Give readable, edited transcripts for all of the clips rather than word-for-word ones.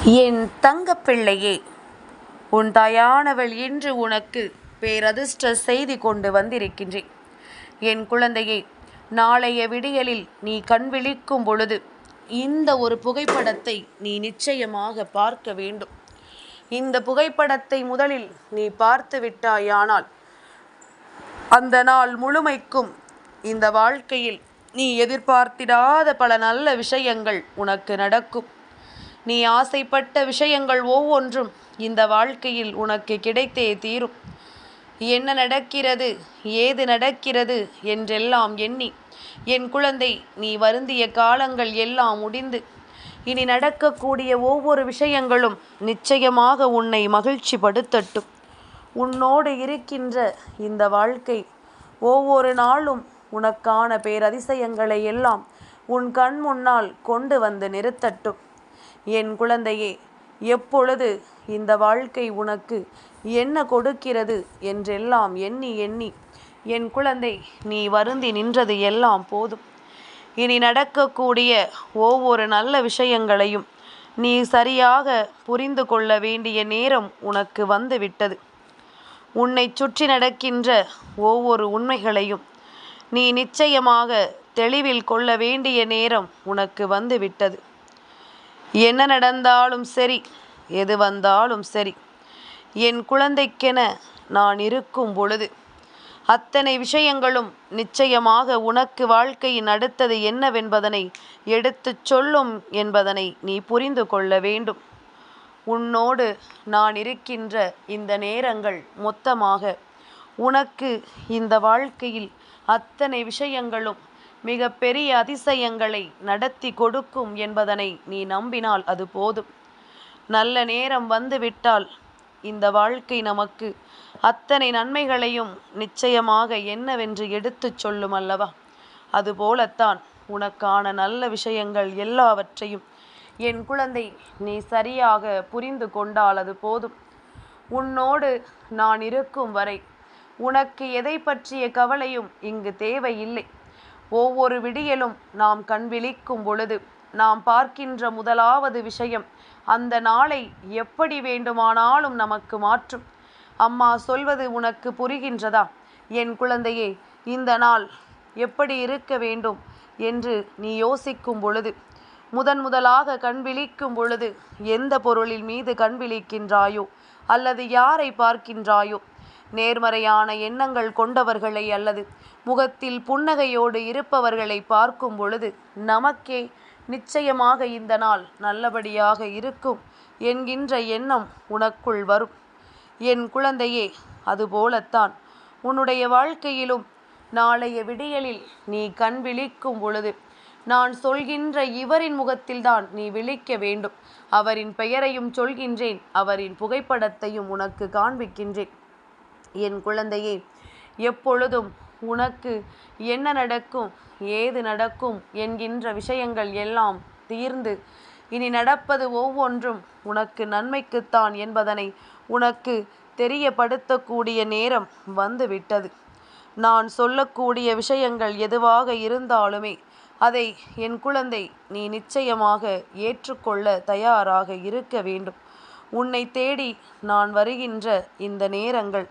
என் தங்கப்பிள்ளையே, உன் தாயானவள் இன்று உனக்கு பேரதிர்ஷ்ட செய்தி கொண்டு வந்திருக்கின்றேன். என் குழந்தையே, நாளைய விடியலில் நீ கண் விழிக்கும் பொழுது இந்த ஒரு புகைப்படத்தை நீ நிச்சயமாக பார்க்க வேண்டும். இந்த புகைப்படத்தை முதலில் நீ பார்த்து விட்டாயானால் அந்த நாள் முழுமைக்கும் இந்த வாழ்க்கையில் நீ எதிர்பார்த்திடாத பல நல்ல விஷயங்கள் உனக்கு நடக்கும். நீ ஆசைப்பட்ட விஷயங்கள் ஒவ்வொன்றும் இந்த வாழ்க்கையில் உனக்கு கிடைத்தே தீரும். என்ன நடக்கிறது, ஏது நடக்கிறது என்றெல்லாம் எண்ணி என் குழந்தை, நீ வருந்திய காலங்கள் எல்லாம் முடிந்து இனி நடக்கக்கூடிய ஒவ்வொரு விஷயங்களும் நிச்சயமாக உன்னை மகிழ்ச்சி படுத்தட்டும். உன்னோடு இருக்கின்ற இந்த வாழ்க்கை ஒவ்வொரு நாளும் உனக்கான பேரதிசயங்களை எல்லாம் உன் கண் முன்னால் கொண்டு வந்து நிறுத்தட்டும். என் குழந்தையே, எப்பொழுது இந்த வாழ்க்கை உனக்கு என்ன கொடுக்கிறது என்றெல்லாம் எண்ணி எண்ணி என் குழந்தை, நீ வருந்தி நின்றது எல்லாம் போதும். இனி நடக்கக்கூடிய ஒவ்வொரு நல்ல விஷயங்களையும் நீ சரியாக புரிந்து கொள்ள வேண்டிய நேரம் உனக்கு வந்துவிட்டது. உன்னை சுற்றி நடக்கின்ற ஒவ்வொரு உண்மைகளையும் நீ நிச்சயமாக தெளிவில் கொள்ள வேண்டிய நேரம் உனக்கு வந்துவிட்டது. என்ன நடந்தாலும் சரி, எது வந்தாலும் சரி, என் குழந்தைக்கென நான் இருக்கும் பொழுது அத்தனை விஷயங்களும் நிச்சயமாக உனக்கு வாழ்க்கையின் அடுத்தது என்னவென்பதனை எடுத்துச் சொல்லும் என்பதனை நீ புரிந்து கொள்ள வேண்டும். உன்னோடு நான் இருக்கின்ற இந்த நேரங்கள் மொத்தமாக உனக்கு இந்த வாழ்க்கையில் அத்தனை விஷயங்களும் மிக பெரிய அதிசயங்களை நடத்தி கொடுக்கும் என்பதனை நீ நம்பினால் அது போதும். நல்ல நேரம் வந்துவிட்டால் இந்த வாழ்க்கை நமக்கு அத்தனை நன்மைகளையும் நிச்சயமாக என்னவென்று எடுத்துச் சொல்லும் அல்லவா? அதுபோலத்தான் உனக்கான நல்ல விஷயங்கள் எல்லாவற்றையும் என் குழந்தை நீ சரியாக புரிந்து கொண்டால் அது போதும். உன்னோடு நான் இருக்கும் வரை உனக்கு எதை பற்றிய கவலையும் இங்கு தேவையில்லை. ஒவ்வொரு விடியலும் நாம் கண் விழிக்கும் பொழுது நாம் பார்க்கின்ற முதலாவது விஷயம் அந்த நாளை எப்படி வேண்டுமானாலும் நமக்கு மாற்றும். அம்மா சொல்வது உனக்கு புரிகின்றதா? என் குழந்தையே, இந்த நாள் எப்படி இருக்க வேண்டும் என்று நீ யோசிக்கும் பொழுது, முதலாக கண் விழிக்கும் பொழுது எந்த பொருளின் மீது கண் விழிக்கின்றாயோ அல்லது யாரை பார்க்கின்றாயோ, நேர்மறையான எண்ணங்கள் கொண்டவர்களை அல்லது முகத்தில் புன்னகையோடு இருப்பவர்களை பார்க்கும் பொழுது நமக்கே நிச்சயமாக இந்த நாள் நல்லபடியாக இருக்கும் என்கின்ற எண்ணம் உனக்குள் வரும். என் குழந்தையே, அதுபோலத்தான் உன்னுடைய வாழ்க்கையிலும் நாளைய விடியலில் நீ கண் விழிக்கும் பொழுது நான் சொல்கின்ற இவரின் முகத்தில்தான் நீ விழிக்க வேண்டும். அவரின் பெயரையும் சொல்கின்றேன், அவரின் புகைப்படத்தையும் உனக்கு காண்பிக்கின்றேன். என் குழந்தையே, எப்பொழுதும் உனக்கு என்ன நடக்கும், ஏது நடக்கும் என்கின்ற விஷயங்கள் எல்லாம் தீர்ந்து இனி நடப்பது ஒவ்வொன்றும் உனக்கு நன்மைக்குத்தான் என்பதனை உனக்கு தெரியப்படுத்தக்கூடிய நேரம் வந்துவிட்டது. நான் சொல்லக்கூடிய விஷயங்கள் எதுவாக இருந்தாலுமே அதை என் குழந்தை நீ நிச்சயமாக ஏற்றுக்கொள்ள தயாராக இருக்க வேண்டும். உன்னை தேடி நான் வருகின்ற இந்த நேரங்கள்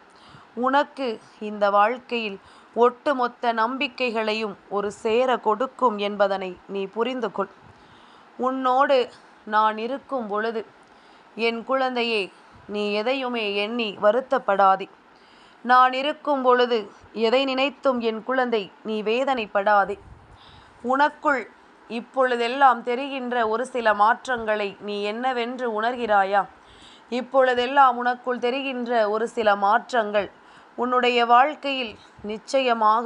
உனக்கு இந்த வாழ்க்கையில் ஒட்டுமொத்த நம்பிக்கைகளையும் ஒரு சேர கொடுக்கும் என்பதனை நீ புரிந்து கொள். உன்னோடு நான் இருக்கும் பொழுது என் குழந்தையே, நீ எதையுமே எண்ணி வருத்தப்படாதே. நான் இருக்கும் பொழுது எதை நினைத்தும் என் குழந்தை நீ வேதனைப்படாதே. உனக்குள் இப்பொழுதெல்லாம் தெரிகின்ற ஒரு சில மாற்றங்களை நீ என்னவென்று உணர்கிறாயா? இப்பொழுதெல்லாம் உனக்குள் தெரிகின்ற ஒரு சில மாற்றங்கள் உன்னுடைய வாழ்க்கையில் நிச்சயமாக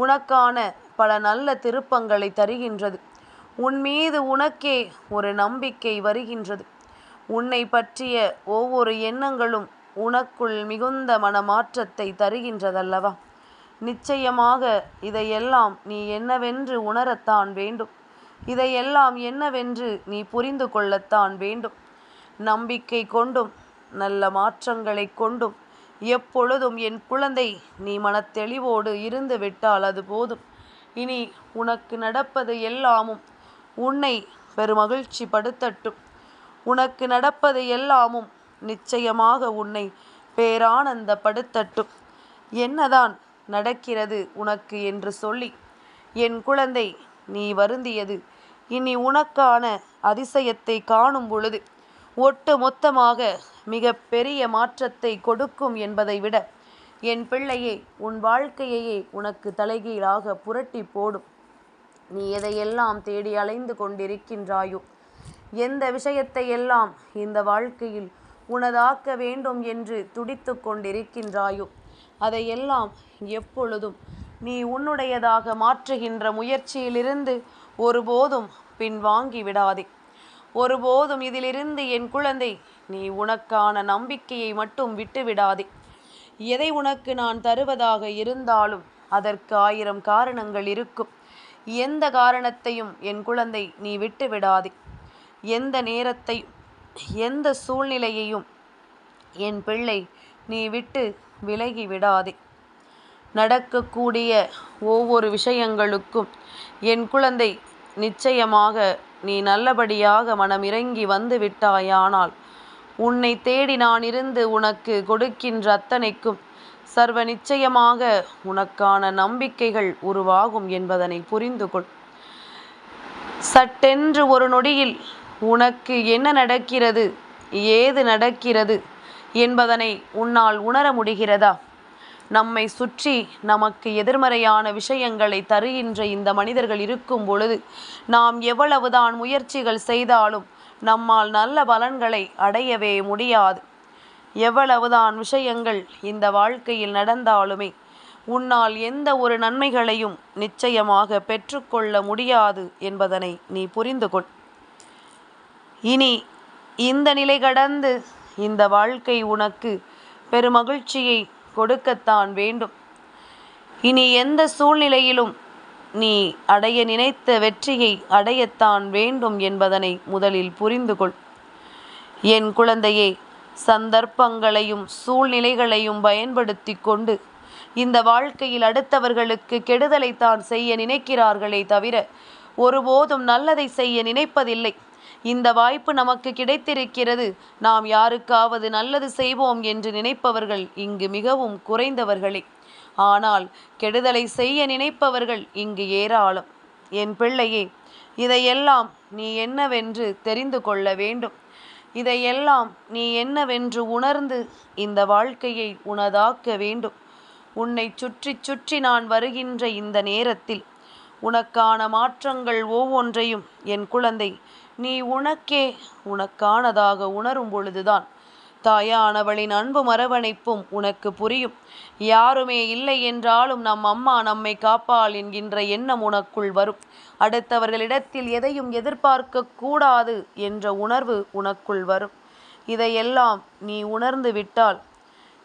உனக்கான பல நல்ல திருப்பங்களை தருகின்றது. உன் மீது உனக்கே ஒரு நம்பிக்கை வருகின்றது. உன்னை பற்றிய ஒவ்வொரு எண்ணங்களும் உனக்குள் மிகுந்த மனமாற்றத்தை தருகின்றதல்லவா? நிச்சயமாக இதையெல்லாம் நீ என்னவென்று உணரத்தான் வேண்டும். இதையெல்லாம் என்னவென்று நீ புரிந்து கொள்ளத்தான் வேண்டும். நம்பிக்கை கொண்டும் நல்ல மாற்றங்களை கொண்டும் எப்பொழுதும் என் குழந்தை நீ மனத்தெளிவோடு இருந்து விட்டால் அது போதும். இனி உனக்கு நடப்பது எல்லாமும் உன்னை பெருமகிழ்ச்சி படுத்தட்டும். உனக்கு நடப்பது எல்லாமும் நிச்சயமாக உன்னை பேரானந்தப்படுத்தட்டும். என்னதான் நடக்கிறது உனக்கு என்று சொல்லி என் குழந்தை நீ வருந்தியது இனி உனக்கான அதிசயத்தை காணும் பொழுது ஒட்டு மொத்தமாக மிக பெரிய மாற்றத்தை கொடுக்கும் என்பதை விட என் பிள்ளையே உன் வாழ்க்கையையே உனக்கு தலைகீழாக புரட்டி போடும். நீ எதையெல்லாம் தேடி அலைந்து கொண்டிருக்கின்றாயோ, எந்த விஷயத்தை எல்லாம் இந்த வாழ்க்கையில் உனதாக்க வேண்டும் என்று துடித்து கொண்டிருக்கின்றாயோ, அதையெல்லாம் எப்பொழுதும் நீ உன்னுடையதாக மாற்றுகின்ற முயற்சியிலிருந்து ஒருபோதும் பின்வாங்கி விடாதே. ஒருபோதும் இதிலிருந்து என் குழந்தை நீ உனக்கான நம்பிக்கையை மட்டும் விட்டு விடாதே. எதை உனக்கு நான் தருவதாக இருந்தாலும் அதற்கு 1000 காரணங்கள் இருக்கும். எந்த காரணத்தையும் என் குழந்தை நீ விட்டு விடாதே. எந்த நேரத்தையும் எந்த சூழ்நிலையையும் என் பிள்ளை நீ விட்டு விலகி விடாதே. நடக்கக்கூடிய ஒவ்வொரு விஷயங்களுக்கும் என் குழந்தை நிச்சயமாக நீ நல்லபடியாக மனமிறங்கி வந்து விட்டாயானால் உன்னை தேடி நான் இருந்து உனக்கு கொடுக்கின்ற அத்தனைக்கும் சர்வ நிச்சயமாக உனக்கான நம்பிக்கைகள் உருவாகும் என்பதனை புரிந்து கொள். சட்டென்று ஒரு நொடியில் உனக்கு என்ன நடக்கிறது, ஏது நடக்கிறது என்பதனை உன்னால் உணர முடிகிறதா? நம்மை சுற்றி நமக்கு எதிர்மறையான விஷயங்களை தருகின்ற இந்த மனிதர்கள் இருக்கும் பொழுது நாம் எவ்வளவுதான் முயற்சிகள் செய்தாலும் நம்மால் நல்ல பலன்களை அடையவே முடியாது. எவ்வளவுதான் விஷயங்கள் இந்த வாழ்க்கையில் நடந்தாலுமே உன்னால் எந்த ஒரு நன்மைகளையும் நிச்சயமாக பெற்றுக்கொள்ள முடியாது என்பதனை நீ புரிந்து கொள். இனி இந்த நிலை கடந்து இந்த வாழ்க்கை உனக்கு பெருமகிழ்ச்சியை கொடுக்கத்தான் வேண்டும். இனி எந்த சூழ்நிலையிலும் நீ அடைய நினைத்த வெற்றியை அடையத்தான் வேண்டும் என்பதனை முதலில் புரிந்து கொள். என் குழந்தையே, சந்தர்ப்பங்களையும் சூழ்நிலைகளையும் பயன்படுத்தி கொண்டு இந்த வாழ்க்கையில் அடுத்தவர்களுக்கு கெடுதலைத்தான் செய்ய நினைக்கிறார்களே தவிர ஒருபோதும் நல்லதை செய்ய நினைப்பதில்லை. இந்த வாய்ப்பு நமக்கு கிடைத்திருக்கிறது, நாம் யாருக்காவது நல்லது செய்வோம் என்று நினைப்பவர்கள் இங்கு மிகவும் குறைந்தவர்களே. ஆனால் கெடுதலை செய்ய நினைப்பவர்கள் இங்கு ஏராளம். என் பிள்ளையே, இதையெல்லாம் நீ என்னவென்று தெரிந்து கொள்ள வேண்டும். இதையெல்லாம் நீ என்னவென்று உணர்ந்து இந்த வாழ்க்கையை உனதாக்க வேண்டும். உன்னை சுற்றி சுற்றி நான் வருகின்ற இந்த நேரத்தில் உனக்கான மாற்றங்கள் ஒவ்வொன்றையும் என் குழந்தை நீ உனக்கே உனக்கானதாக உணரும் பொழுதுதான் தாயானவளின் அன்பு மரவணைப்பும் உனக்கு புரியும். யாருமே இல்லை என்றாலும் நம் அம்மா நம்மை காப்பாள் என்கின்ற எண்ணம் உனக்குள் வரும். அடுத்தவர்களிடத்தில் எதையும் எதிர்பார்க்க கூடாது என்ற உணர்வு உனக்குள் வரும். இதையெல்லாம் நீ உணர்ந்து விட்டால்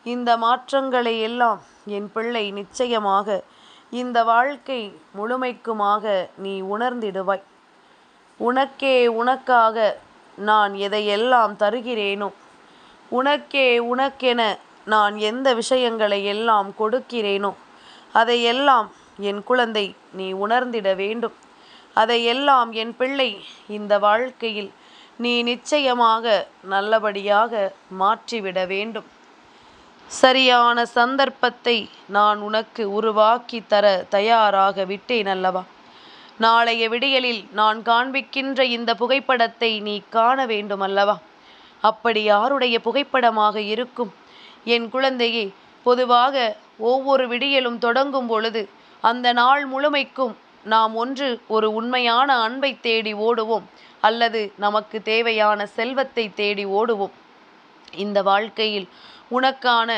இந்த மாற்றங்களை எல்லாம் என் பிள்ளை நிச்சயமாக இந்த வாழ்க்கை முழுமைக்குமாக நீ உணர்ந்திடுவாய். உனக்கே உனக்காக நான் எதையெல்லாம் தருகிறேனோ, உனக்கே உனக்கென நான் எந்த விஷயங்களை எல்லாம் கொடுக்கிறேனோ அதையெல்லாம் என் குழந்தை நீ உணர்ந்திட வேண்டும். அதையெல்லாம் என் பிள்ளை இந்த வாழ்க்கையில் நீ நிச்சயமாக நல்லபடியாக மாற்றிவிட வேண்டும். சரியான சந்தர்ப்பத்தை நான் உனக்கு உருவாக்கி தர தயாராக விட்டேன் அல்லவா? நாளைய விடியலில் நான் காண்பிக்கின்ற இந்த புகைப்படத்தை நீ காண வேண்டும் அல்லவா? அப்படி யாருடைய புகைப்படமாக இருக்கும்? என் குழந்தையே, பொதுவாக ஒவ்வொரு விடியலும் தொடங்கும் பொழுது அந்த நாள் முழுமைக்கும் நாம் ஒன்று ஒரு உண்மையான அன்பை தேடி ஓடுவோம், அல்லது நமக்கு தேவையான செல்வத்தை தேடி ஓடுவோம். இந்த வாழ்க்கையில் உனக்கான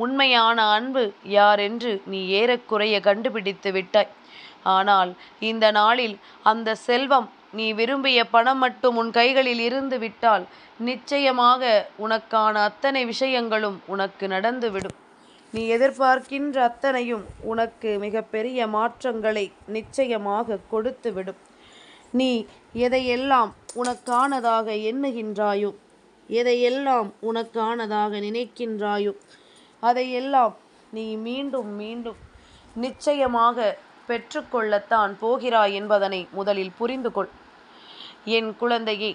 உண்மையான அன்பு யாரென்று நீ ஏறக்குறைய கண்டுபிடித்து விட்டாய். ஆனால் இந்த நாளில் அந்த செல்வம், நீ விரும்பிய பணம் மட்டும் உன் கைகளில் இருந்து விட்டால் நிச்சயமாக உனக்கான அத்தனை விஷயங்களும் உனக்கு நடந்துவிடும். நீ எதிர்பார்க்கின்ற அத்தனையும் உனக்கு மிகப்பெரிய மாற்றங்களை நிச்சயமாக கொடுத்துவிடும். நீ எதையெல்லாம் உனக்கானதாக எண்ணுகின்றாயோ, எதையெல்லாம் உனக்கானதாக நினைக்கின்றாயோ அதையெல்லாம் நீ மீண்டும் மீண்டும் நிச்சயமாக பெற்றுக்கொள்ளத்தான் போகிறாய் என்பதனை முதலில் புரிந்து கொள். என் குழந்தையே,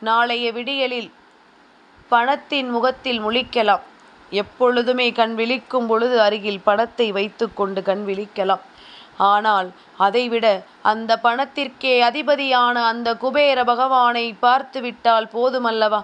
நாளைய விடியலில் பணத்தின் முகத்தில் முழிக்கலாம். எப்பொழுதுமே கண் விழிக்கும் பொழுது அருகில் பணத்தை வைத்து கொண்டு கண் விழிக்கலாம். ஆனால் அதைவிட அந்த பணத்திற்கே அதிபதியான அந்த குபேர பகவானை பார்த்துவிட்டால் போதுமல்லவா?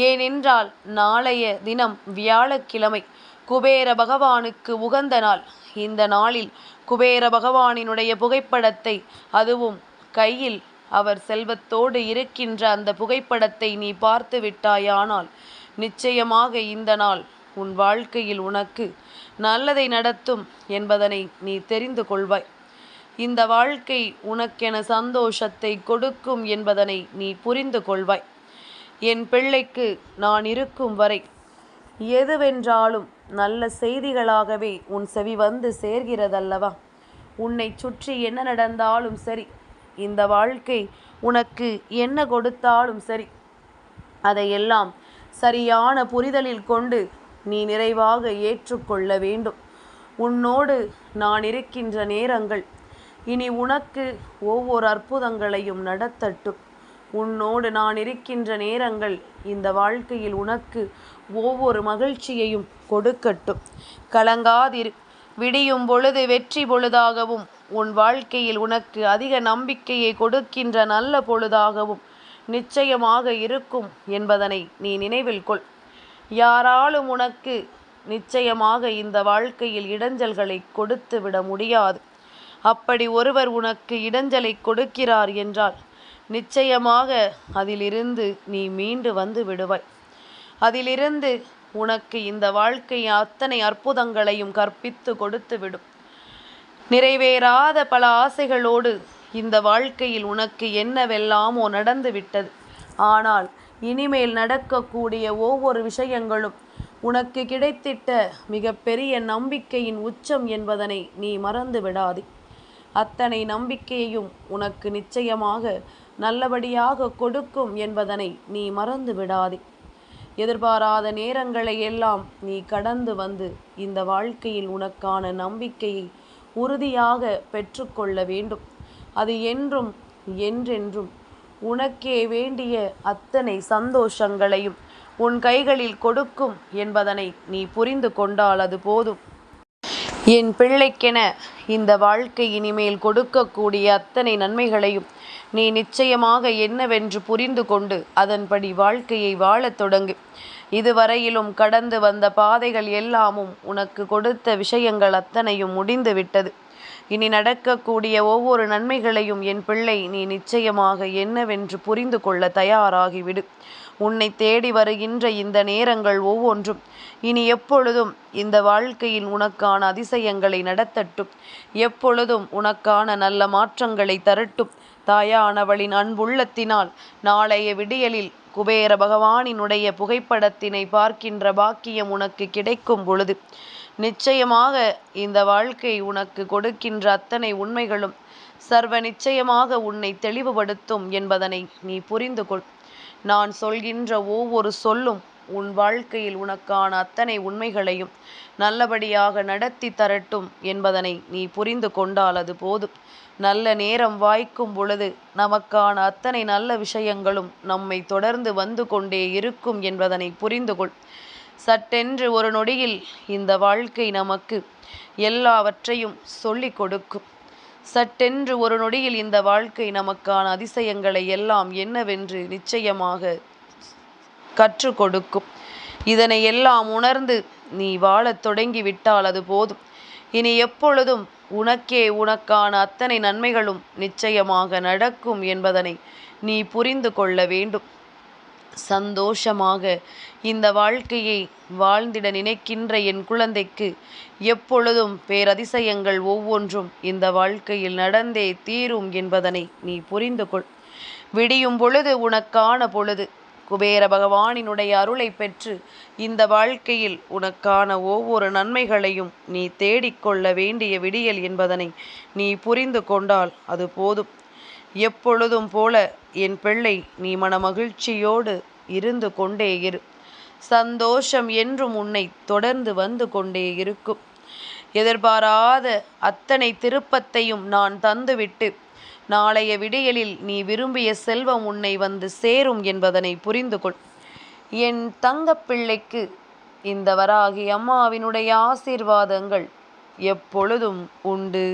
ஏனென்றால் நாளைய தினம் வியாழக்கிழமை, குபேர பகவானுக்கு உகந்த நாள். இந்த நாளில் குபேர பகவானினுடைய புகைப்படத்தை, அதுவும் கையில் அவர் செல்வத்தோடு இருக்கின்ற அந்த புகைப்படத்தை நீ பார்த்து விட்டாயானால் நிச்சயமாக இந்த நாள் உன் வாழ்க்கையில் உனக்கு நல்லதை நடத்தும் என்பதனை நீ தெரிந்து கொள்வாய். இந்த வாழ்க்கை உனக்கென சந்தோஷத்தை கொடுக்கும் என்பதனை நீ புரிந்து கொள்வாய். என் பிள்ளைக்கு நான் இருக்கும் வரை எதுவென்றாலும் நல்ல செய்திகளாகவே உன் செவி வந்து சேர்கிறதல்லவா? உன்னை சுற்றி என்ன நடந்தாலும் சரி, இந்த வாழ்க்கை உனக்கு என்ன கொடுத்தாலும் சரி, அதையெல்லாம் சரியான புரிதலில் கொண்டு நீ நிறைவாக ஏற்றுக்கொள்ள வேண்டும். உன்னோடு நான் இருக்கின்ற நேரங்கள் இனி உனக்கு ஒவ்வொரு அற்புதங்களையும் நடத்தட்டும். உன்னோடு நான் இருக்கின்ற நேரங்கள் இந்த வாழ்க்கையில் உனக்கு ஒவ்வொரு மகிழ்ச்சியையும் கொடுக்கட்டும். கலங்காதிரு. விடியும் பொழுது வெற்றி பொழுதாகவும், உன் வாழ்க்கையில் உனக்கு அதிக நம்பிக்கையை கொடுக்கின்ற நல்ல பொழுதாகவும் நிச்சயமாக இருக்கும் என்பதனை நீ நினைவில் கொள். யாராலும் உனக்கு நிச்சயமாக இந்த வாழ்க்கையில் இடைஞ்சல்களை கொடுத்து விட முடியாது. அப்படி ஒருவர் உனக்கு இடைஞ்சலை கொடுக்கிறார் என்றால் நிச்சயமாக அதிலிருந்து நீ மீண்டு வந்து விடுவாய். அதிலிருந்து உனக்கு இந்த வாழ்க்கை அத்தனை அற்புதங்களையும் கற்பித்து கொடுத்து விடும். நிறைவேறாத பல ஆசைகளோடு இந்த வாழ்க்கையில் உனக்கு என்னவெல்லாமோ நடந்து விட்டது. ஆனால் இனிமேல் நடக்கக்கூடிய ஒவ்வொரு விஷயங்களும் உனக்கு கிடைத்திட்ட மிகப்பெரிய நம்பிக்கையின் உச்சம் என்பதனை நீ மறந்து விடாதே. அத்தனை நம்பிக்கையையும் உனக்கு நிச்சயமாக நல்லபடியாக கொடுக்கும் என்பதனை நீ மறந்து விடாதே. எதிர்பாராத நேரங்களை எல்லாம் நீ கடந்து வந்து இந்த வாழ்க்கையில் உனக்கான நம்பிக்கையை உறுதியாக பெற்றுக்கொள்ள வேண்டும். அது என்றும் என்றென்றும் உனக்கே வேண்டிய அத்தனை சந்தோஷங்களையும் உன் கைகளில் கொடுக்கும் என்பதனை நீ புரிந்து கொண்டால் அது போதும். என் பிள்ளைக்கென இந்த வாழ்க்கை இனிமேல் கொடுக்கக்கூடிய அத்தனை நன்மைகளையும் நீ நிச்சயமாக என்னவென்று புரிந்து கொண்டு அதன்படி வாழ்க்கையை வாழத் தொடங்கு. இதுவரையிலும் கடந்து வந்த பாதைகள் எல்லாமும் உனக்கு கொடுத்த விஷயங்கள் அத்தனையும் முடிந்து விட்டது. இனி நடக்கக்கூடிய ஒவ்வொரு நன்மைகளையும் என் பிள்ளை நீ நிச்சயமாக என்னவென்று புரிந்து கொள்ள தயாராகிவிடு. உன்னை தேடி வருகின்ற இந்த நேரங்கள் ஒவ்வொன்றும் இனி எப்பொழுதும் இந்த வாழ்க்கையில் உனக்கான அதிசயங்களை நடத்தட்டும். எப்பொழுதும் உனக்கான நல்ல மாற்றங்களை தரட்டும். தாயானவளின் அன்புள்ளத்தினால் நாளைய விடியலில் குபேர பகவானினுடைய புகைப்படத்தினை பார்க்கின்ற பாக்கியம் உனக்கு கிடைக்கும் பொழுது நிச்சயமாக இந்த வாழ்க்கை உனக்கு கொடுக்கின்ற அத்தனை உண்மைகளும் சர்வ நிச்சயமாக உன்னை தெளிவுபடுத்தும் என்பதனை நீ புரிந்து கொள். நான் சொல்கின்ற ஒவ்வொரு சொல்லும் உன் வாழ்க்கையில் உனக்கான அத்தனை உண்மைகளையும் நல்லபடியாக நடத்தி தரட்டும் என்பதனை நீ புரிந்து கொண்டால் அது போதும். நல்ல நேரம் வாய்க்கும் பொழுது நமக்கான அத்தனை நல்ல விஷயங்களும் நம்மை தொடர்ந்து வந்து கொண்டே இருக்கும் என்பதனை புரிந்து கொள். சட்டென்று ஒரு நொடியில் இந்த வாழ்க்கை நமக்கு எல்லாவற்றையும் சொல்லிக் கொடுக்கும். சட்டென்று ஒரு நொடியில் இந்த வாழ்க்கை நமக்கான அதிசயங்களை எல்லாம் என்னவென்று நிச்சயமாக கற்றுக் கொடுக்கும். இதனை எல்லாம் உணர்ந்து நீ வாழத் தொடங்கிவிட்டால் அது போதும். இனி எப்பொழுதும் உனக்கே உனக்கான அத்தனை நன்மைகளும் நிச்சயமாக நடக்கும் என்பதனை நீ புரிந்து கொள்ள வேண்டும். சந்தோஷமாக இந்த வாழ்க்கையை வாழ்ந்திட நினைக்கின்ற என் குழந்தைக்கு எப்பொழுதும் பேரதிசயங்கள் ஒவ்வொன்றும் இந்த வாழ்க்கையில் நடந்தே தீரும் என்பதனை நீ புரிந்து கொள். விடியும் பொழுது உனக்கான பொழுது. குபேர பகவானினுடைய அருளை பெற்று இந்த வாழ்க்கையில் உனக்கான ஒவ்வொரு நன்மைகளையும் நீ தேடிக்கொள்ள வேண்டிய விடியல் என்பதனை நீ புரிந்து கொண்டால் அது போதும். எப்பொழுதும் போல என் பிள்ளை நீ மனமகிழ்ச்சியோடு இருந்து கொண்டே இரு. சந்தோஷம் என்றும் உன்னை தொடர்ந்து வந்து கொண்டே இருக்கும். எதிர்பாராத அத்தனை திருப்பத்தையும் நான் தந்துவிட்டு நாளைய விடியலில் நீ விரும்பிய செல்வம் உன்னை வந்து சேரும் என்பதனை புரிந்து கொள். என் தங்கப்பிள்ளைக்கு இந்த வராகி அம்மாவினுடைய ஆசீர்வாதங்கள் எப்பொழுதும் உண்டு.